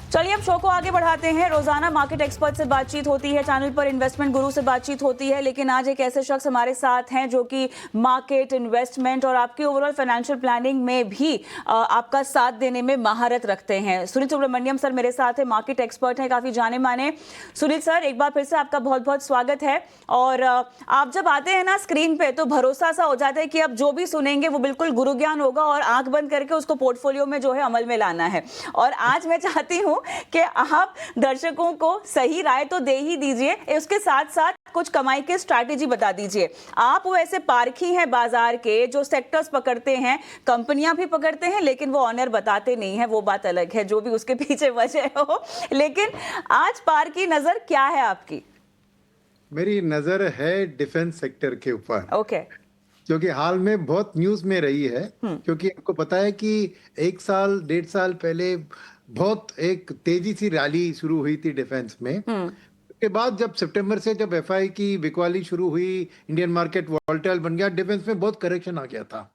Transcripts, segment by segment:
चलिए अब शो को आगे बढ़ाते हैं। रोजाना मार्केट एक्सपर्ट से बातचीत होती है, चैनल पर इन्वेस्टमेंट गुरु से बातचीत होती है, लेकिन आज एक ऐसे शख्स हमारे साथ हैं जो कि मार्केट, इन्वेस्टमेंट और आपकी ओवरऑल फाइनेंशियल प्लानिंग में भी आपका साथ देने में महारत रखते हैं। सुनील सुब्रमण्यम सर मेरे साथ है, मार्केट एक्सपर्ट हैं, काफी जाने माने। सुनील सर, एक बार फिर से आपका बहुत बहुत स्वागत है। और आप जब आते हैं ना स्क्रीन पे तो भरोसा सा हो जाता है कि अब जो भी सुनेंगे वो बिल्कुल गुरु ज्ञान होगा और आंख बंद करके उसको पोर्टफोलियो में जो है अमल में लाना है। और आज मैं चाहती हूं कि आप दर्शकों को सही राय तो दे ही दीजिए, उसके साथ साथ कुछ कमाई की स्ट्रैटेजी बता दीजिए। आप वो ऐसे पारखी हैं बाजार के जो सेक्टर्स पकड़ते हैं, कंपनियां भी पकड़ते हैं, लेकिन वो ऑनर बताते नहीं है, वो बात अलग है, जो भी उसके पीछे वजह हो। लेकिन आज पार की नजर क्या है आपकी? मेरी नजर है डिफेंस सेक्टर के ऊपर। ओके। जो कि हाल में बहुत न्यूज में रही है, क्योंकि आपको पता है कि 1 साल 1.5 साल पहले बहुत एक तेजी सी रैली शुरू हुई थी डिफेंस में। उसके बाद जब सितंबर से जब एफआई की बिकवाली शुरू हुई, इंडियन मार्केट वॉलेटाइल बन गया, डिफेंस में बहुत करेक्शन आ गया था।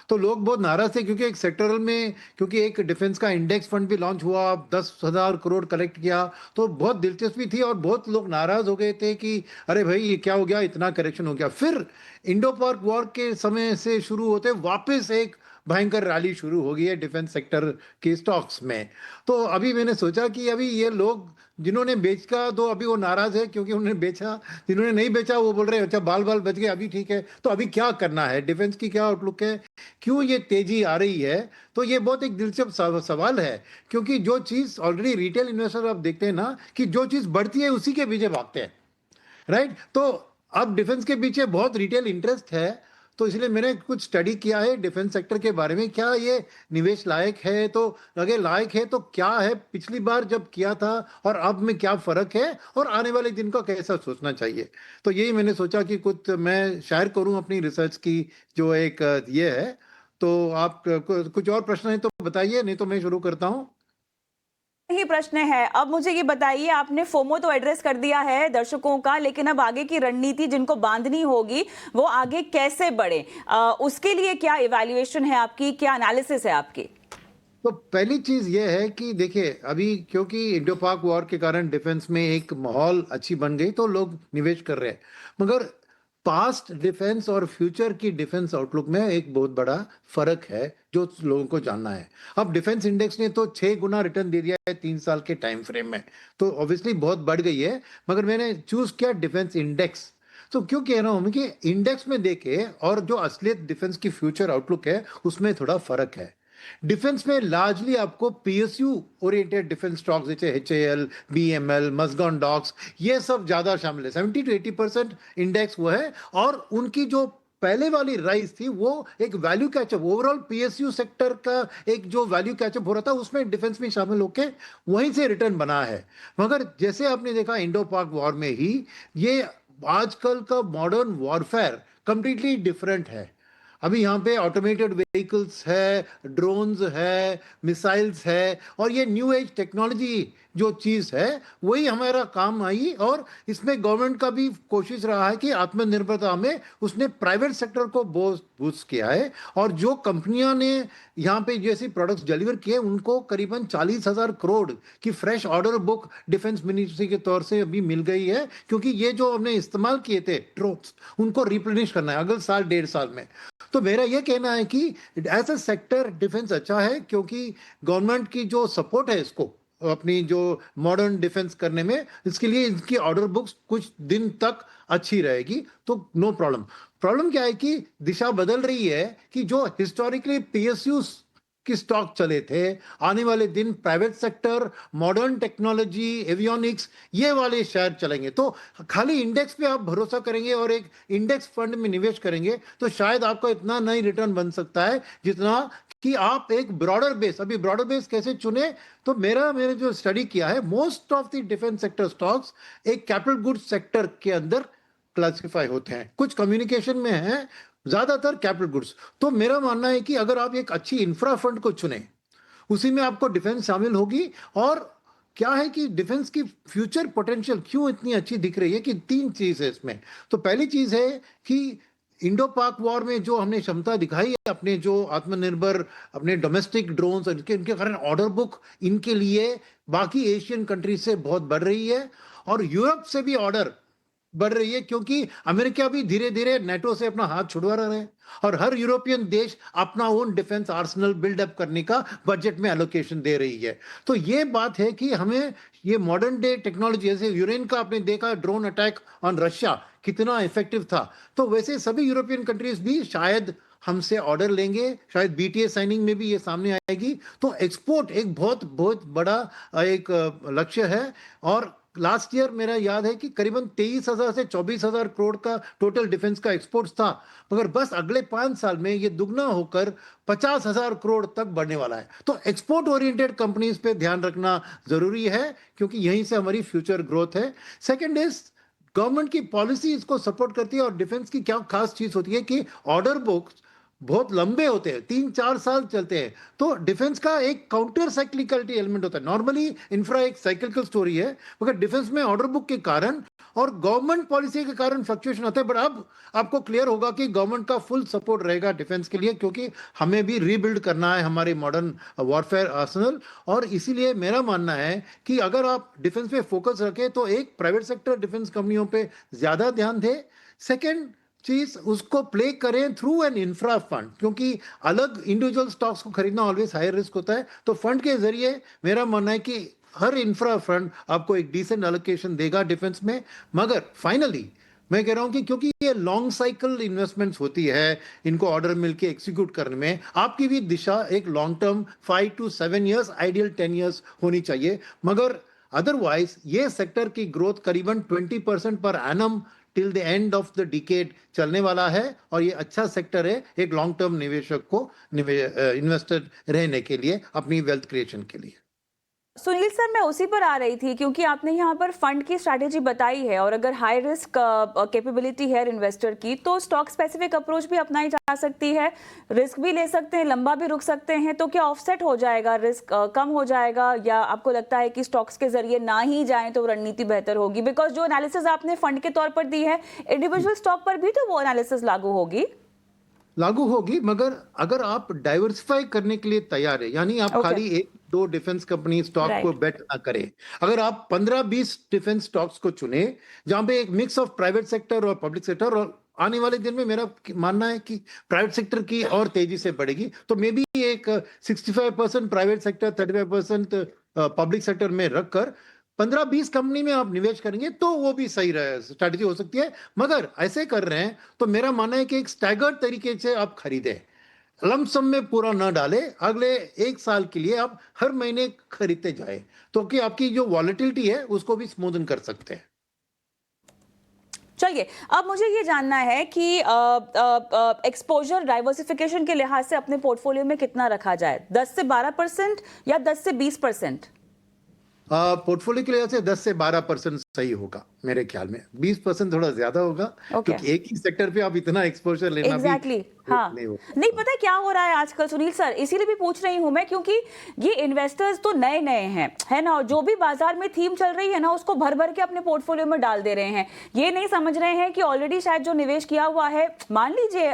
तो लोग बहुत नाराज थे क्योंकि एक सेक्टरल में, क्योंकि एक डिफेंस का इंडेक्स फंड भी लॉन्च हुआ, 10,000 करोड़ कलेक्ट किया, तो बहुत दिलचस्पी थी और बहुत लोग नाराज हो गए थे कि अरे भाई ये क्या हो गया, इतना करेक्शन हो गया। फिर इंडो पाक वॉर के समय से शुरू होते वापस एक भयंकर रैली शुरू हो गई है डिफेंस सेक्टर के स्टॉक्स में। तो अभी मैंने सोचा कि अभी ये लोग जिन्होंने बेचा तो अभी वो नाराज है क्योंकि उन्होंने बेचा, जिन्होंने नहीं बेचा वो बोल रहे हैं अच्छा बाल बाल बच गए, अभी ठीक है। तो अभी क्या करना है, डिफेंस की क्या आउटलुक है, क्यों ये तेजी आ रही है? तो ये बहुत एक दिलचस्प सवाल है, क्योंकि जो चीज ऑलरेडी रिटेल इन्वेस्टर आप देखते हैं ना कि जो चीज बढ़ती है उसी के पीछे भागते हैं, राइट? तो अब डिफेंस के पीछे बहुत रिटेल इंटरेस्ट है, तो इसलिए मैंने कुछ स्टडी किया है डिफेंस सेक्टर के बारे में, क्या ये निवेश लायक है, तो अगर लायक है तो क्या है, पिछली बार जब किया था और अब में क्या फर्क है, और आने वाले दिन का कैसा सोचना चाहिए। तो यही मैंने सोचा कि कुछ मैं शेयर करूं अपनी रिसर्च की जो एक ये है। तो आप कुछ और प्रश्न है तो बताइए, नहीं तो मैं शुरू करता हूं। ही प्रश्न है। अब मुझे ये बताइए, आपने फोमो तो एड्रेस कर दिया है दर्शकों का, लेकिन अब आगे की रणनीति जिनको बांधनी होगी वो आगे कैसे बढ़े, उसके लिए क्या इवैल्यूएशन है आपकी, क्या एनालिसिस है आपकी? तो पहली चीज ये है कि देखिए अभी क्योंकि इंडो पाक वॉर के कारण डिफेंस में एक माहौल अच्छी बन गई तो लोग निवेश कर रहे हैं, मगर पास्ट डिफेंस और फ्यूचर की डिफेंस आउटलुक में एक बहुत बड़ा फर्क है जो लोगों को जानना है। अब डिफेंस इंडेक्स ने तो 6 गुना रिटर्न दे दिया है 3 साल के टाइम फ्रेम में, तो ऑब्वियसली बहुत बढ़ गई है, मगर मैंने चूज किया डिफेंस इंडेक्स। तो क्यों कह रहा हूं कि इंडेक्स में देखे और जो असलियत डिफेंस की फ्यूचर आउटलुक है उसमें थोड़ा फर्क है। डिफेंस में लार्जली आपको पीएसयू ओरिएंटेड डिफेंस स्टॉक्स जैसे एचएएल, बीएमएल, मजगान डॉक्स, ये सब ज्यादा शामिल है। 70 to 80% इंडेक्स वो है, और उनकी जो पहले वाली राइज थी वो एक value catch up, overall PSU sector का एक जो वैल्यू कैचअप हो रहा था उसमें डिफेंस में शामिल होके वहीं से रिटर्न बना है। मगर जैसे आपने देखा इंडो पाक वॉर में ही, ये आजकल का मॉडर्न वॉरफेयर कंप्लीटली डिफरेंट है। अभी यहाँ पे ऑटोमेटेड व्हीकल्स है, ड्रोन्स है, मिसाइल्स है, और ये न्यू एज टेक्नोलॉजी जो चीज है वही हमारा काम आई, और इसमें गवर्नमेंट का भी कोशिश रहा है कि आत्मनिर्भरता में उसने प्राइवेट सेक्टर को बूस्ट किया है। और जो कंपनियां ने यहाँ पे जैसे प्रोडक्ट्स डिलीवर किए उनको करीबन 40,000 करोड़ की fresh order book defence ministry के तौर से अभी मिल गई है, क्योंकि ये जो हमने इस्तेमाल किए थे ड्रोन्स उनको रिप्लेनिश करना है अगले साल 1.5 साल में। तो मेरा यह कहना है कि एज अ सेक्टर डिफेंस अच्छा है, क्योंकि गवर्नमेंट की जो सपोर्ट है इसको अपनी जो मॉडर्न डिफेंस करने में, इसके लिए इनकी ऑर्डर बुक्स कुछ दिन तक अच्छी रहेगी, तो नो प्रॉब्लम। प्रॉब्लम क्या है कि दिशा बदल रही है कि जो हिस्टोरिकली पीएसयू की स्टॉक चले थे, आने वाले दिन private sector, modern technology, avionics, ये वाले शेयर चलेंगे। तो खाली इंडेक्स पे आप भरोसा करेंगे और एक इंडेक्स फंड में निवेश करेंगे तो शायद आपका इतना नहीं रिटर्न बन सकता है जितना कि आप एक ब्रॉडर बेस। अभी ब्रॉडर बेस कैसे चुने? तो मैंने जो स्टडी किया है, most of the defence sector stocks एक कैपिटल गुड्स सेक्टर के अंदर क्लासिफाई होते हैं, कुछ कम्युनिकेशन में है, ज्यादातर कैपिटल गुड्स। तो मेरा मानना है कि अगर आप एक अच्छी इंफ्रा फंड को चुने, उसी में आपको डिफेंस शामिल होगी। और क्या है कि डिफेंस की फ्यूचर पोटेंशियल क्यों इतनी अच्छी दिख रही है कि 3 चीज है इसमें। तो पहली चीज है कि इंडो पाक वॉर में जो हमने क्षमता दिखाई है, अपने जो आत्मनिर्भर, अपने डोमेस्टिक ड्रोन्स, इनके इनके कारण ऑर्डर बुक इनके लिए बाकी एशियन कंट्री से बहुत बढ़ रही है, और यूरोप से भी ऑर्डर बढ़ रही है, क्योंकि अमेरिका भी धीरे धीरे नेटो से अपना हाथ छुड़वा रहा है, और हर यूरोपियन देश अपना ओन डिफेंस आर्सेनल बिल्डअप करने का बजट में एलोकेशन दे रही है। तो ये बात है कि हमें ये मॉडर्न डे टेक्नोलॉजी, जैसे यूक्रेन का आपने देखा ड्रोन अटैक ऑन रशिया कितना इफेक्टिव था, तो वैसे सभी यूरोपियन कंट्रीज भी शायद हमसे ऑर्डर लेंगे, शायद बीटीए साइनिंग में भी ये सामने आएगी। तो एक्सपोर्ट एक बहुत बहुत बड़ा एक लक्ष्य है, और लास्ट ईयर मेरा याद है कि करीबन 23,000 से 24,000 करोड़ का टोटल डिफेंस का एक्सपोर्ट्स था, मगर बस अगले 5 साल में ये दुगना होकर 50,000 करोड़ तक बढ़ने वाला है। तो एक्सपोर्ट ओरिएंटेड कंपनीज पे ध्यान रखना जरूरी है, क्योंकि यहीं से हमारी फ्यूचर ग्रोथ है। सेकंड इज गवर्नमेंट की पॉलिसी इसको सपोर्ट करती है, और डिफेंस की क्या खास चीज होती है कि ऑर्डर बुक्स बहुत लंबे होते हैं, 3-4 साल चलते हैं। तो डिफेंस का एक काउंटर साइक्लिकलिटी एलिमेंट होता है। नॉर्मली इंफ्रा एक साइक्लिकल स्टोरी है, मगर डिफेंस में ऑर्डर बुक के कारण और गवर्नमेंट पॉलिसी के कारण फ्लक्चुएशन आता है। बट अब आपको क्लियर होगा कि गवर्नमेंट का फुल सपोर्ट रहेगा डिफेंस के लिए, क्योंकि हमें भी रीबिल्ड करना है हमारे मॉडर्न वॉरफेयर आर्सेनल। और इसीलिए मेरा मानना है कि अगर आप डिफेंस पे फोकस रखें तो एक प्राइवेट सेक्टर डिफेंस कंपनियों पे ज्यादा ध्यान दे। सेकेंड चीज, उसको प्ले करें थ्रू एन इंफ्रा फंड, क्योंकि अलग इंडिविजुअल स्टॉक्स को खरीदना ऑलवेज हाई रिस्क होता है। तो फंड के जरिए मेरा मानना है कि हर इंफ्रा फंड आपको एक डिसेंट एलोकेशन देगा डिफेंस में। मगर फाइनली मैं कह रहा हूं कि क्योंकि ये लॉन्ग साइकिल इन्वेस्टमेंट्स होती है, इनको ऑर्डर मिलके एग्जीक्यूट करने में आपकी भी दिशा एक long term 5 to 7 years, ideal 10 years होनी चाहिए। मगर अदरवाइज ये सेक्टर की ग्रोथ करीबन 20% per annum till the end of the decade चलने वाला है, और ये अच्छा सेक्टर है एक लॉन्ग टर्म निवेशक को इन्वेस्टर रहने के लिए, अपनी वेल्थ क्रिएशन के लिए। सुनील सर, मैं उसी पर आ रही थी, क्योंकि आपने यहाँ पर फंड की स्ट्रैटेजी बताई है, और अगर हाई रिस्क कैपेबिलिटी है इन्वेस्टर की, तो स्टॉक स्पेसिफिक अप्रोच भी अपनाई जा सकती है, रिस्क भी ले सकते हैं, लंबा भी रुक सकते हैं। तो क्या ऑफसेट हो जाएगा, रिस्क कम हो जाएगा, या आपको लगता है कि स्टॉक्स के जरिए ना ही जाएं तो रणनीति बेहतर होगी? बिकॉज जो एनालिसिस आपने फंड के तौर पर दी है, इंडिविजुअल स्टॉक पर भी तो वो एनालिसिस लागू होगी, मगर अगर आप डाइवर्सिफाई करने के लिए तैयार है, यानी आप ओके, खाली एक दो डिफेंस कंपनी स्टॉक को राइट। बेट ना करें। अगर आप 15-20 डिफेंस स्टॉक्स को चुने, जहां पे एक मिक्स ऑफ प्राइवेट सेक्टर और पब्लिक सेक्टर, और आने वाले दिन में मेरा मानना है कि प्राइवेट सेक्टर की और तेजी से बढ़ेगी, तो मे बी एक 65% प्राइवेट सेक्टर, 35% पब्लिक सेक्टर में रखकर 15-20 कंपनी में आप निवेश करेंगे तो वो भी सही स्ट्रैटेजी हो सकती है। मगर ऐसे कर रहे हैं तो मेरा मानना है कि एक स्टैगर्ड तरीके से आप खरीदें, लमसम में पूरा न डाले, अगले 1 साल के लिए आप हर महीने खरीदते जाए, तो कि आपकी जो वॉलेटिलिटी है उसको भी स्मूदन कर सकते हैं। चलिए, अब मुझे ये जानना है कि एक्सपोजर डाइवर्सिफिकेशन के लिहाज से अपने पोर्टफोलियो में कितना रखा जाए, 10 से 12% या 10 से 20%? पोर्टफोलियो के लिए से 10 से 12% सही होगा मेरे ख्याल में। 20% थोड़ा ज्यादा होगा, ओके, क्योंकि एक ही सेक्टर पे आप इतना एक्सपोजर लेना भी एग्जैक्टली हाँ। नहीं नहीं, होगा। पता है क्या हो रहा है आजकल सुनील सर, इसीलिए भी पूछ रही हूं मैं, क्योंकि ये इन्वेस्टर्स तो नए नए हैं, है ना, और जो भी बाजार में थीम चल रही है ना, उसको भर भर के अपने पोर्टफोलियो में डाल दे रहे हैं। ये नहीं समझ रहे हैं कि ऑलरेडी शायद जो निवेश किया हुआ है, मान लीजिए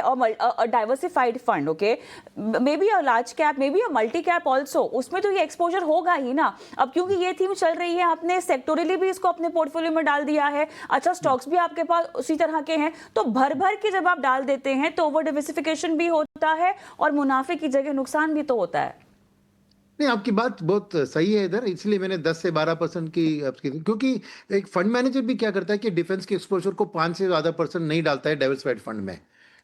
diversified fund, okay, may be a large cap, may be a multi cap also, उसमें तो ये एक्सपोजर होगा ही ना। अब क्योंकि ये थीम चल रही है, आपने सेक्टोरली भी इसको अपने पोर्टफोलियो में डाल दिया है, अच्छा स्टॉक्स भी आपके पास उसी तरह के हैं, तो भर भर के जब आप डाल देते हैं तो ओवर डिवर्सिफिकेशन भी होता है, और मुनाफे की जगह नुकसान भी तो होता है। नहीं, आपकी बात बहुत सही है इधर, इसलिए मैंने 10 से 12% की आपकी, क्योंकि एक फंड मैनेजर भी क्या करता है कि डिफेंस के एक्सपोजर को 5 से ज्यादा परसेंट नहीं डालता है डाइवर्सिफाइड फंड में,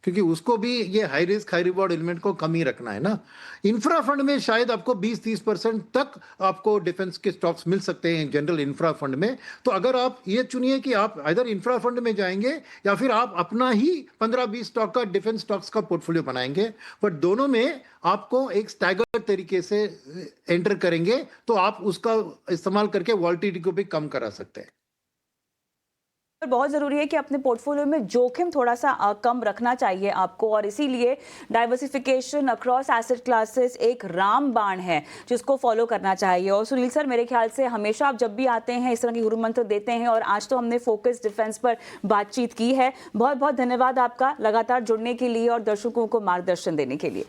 क्योंकि उसको भी ये high risk high reward element को कम ही रखना है ना। इंफ्रा फंड में शायद आपको 20-30% तक आपको डिफेंस के स्टॉक्स मिल सकते हैं जनरल इंफ्रा फंड में। तो अगर आप ये चुनिए कि आप इधर इंफ्रा फंड में जाएंगे, या फिर आप अपना ही 15-20 स्टॉक का डिफेंस स्टॉक्स का पोर्टफोलियो बनाएंगे, बट दोनों में आपको एक स्टैगर्ड तरीके से एंटर करेंगे, तो आप उसका इस्तेमाल करके वॉलेटिलिटी को भी कम करा सकते हैं। बहुत ज़रूरी है कि अपने पोर्टफोलियो में जोखिम थोड़ा सा कम रखना चाहिए आपको, और इसीलिए डाइवर्सिफिकेशन अक्रॉस एसेट क्लासेस एक रामबाण है जिसको फॉलो करना चाहिए। और सुनील सर, मेरे ख्याल से हमेशा आप जब भी आते हैं इस तरह की गुरु मंत्र देते हैं, और आज तो हमने फोकस डिफेंस पर बातचीत की है। बहुत बहुत धन्यवाद आपका लगातार जुड़ने के लिए और दर्शकों को मार्गदर्शन देने के लिए।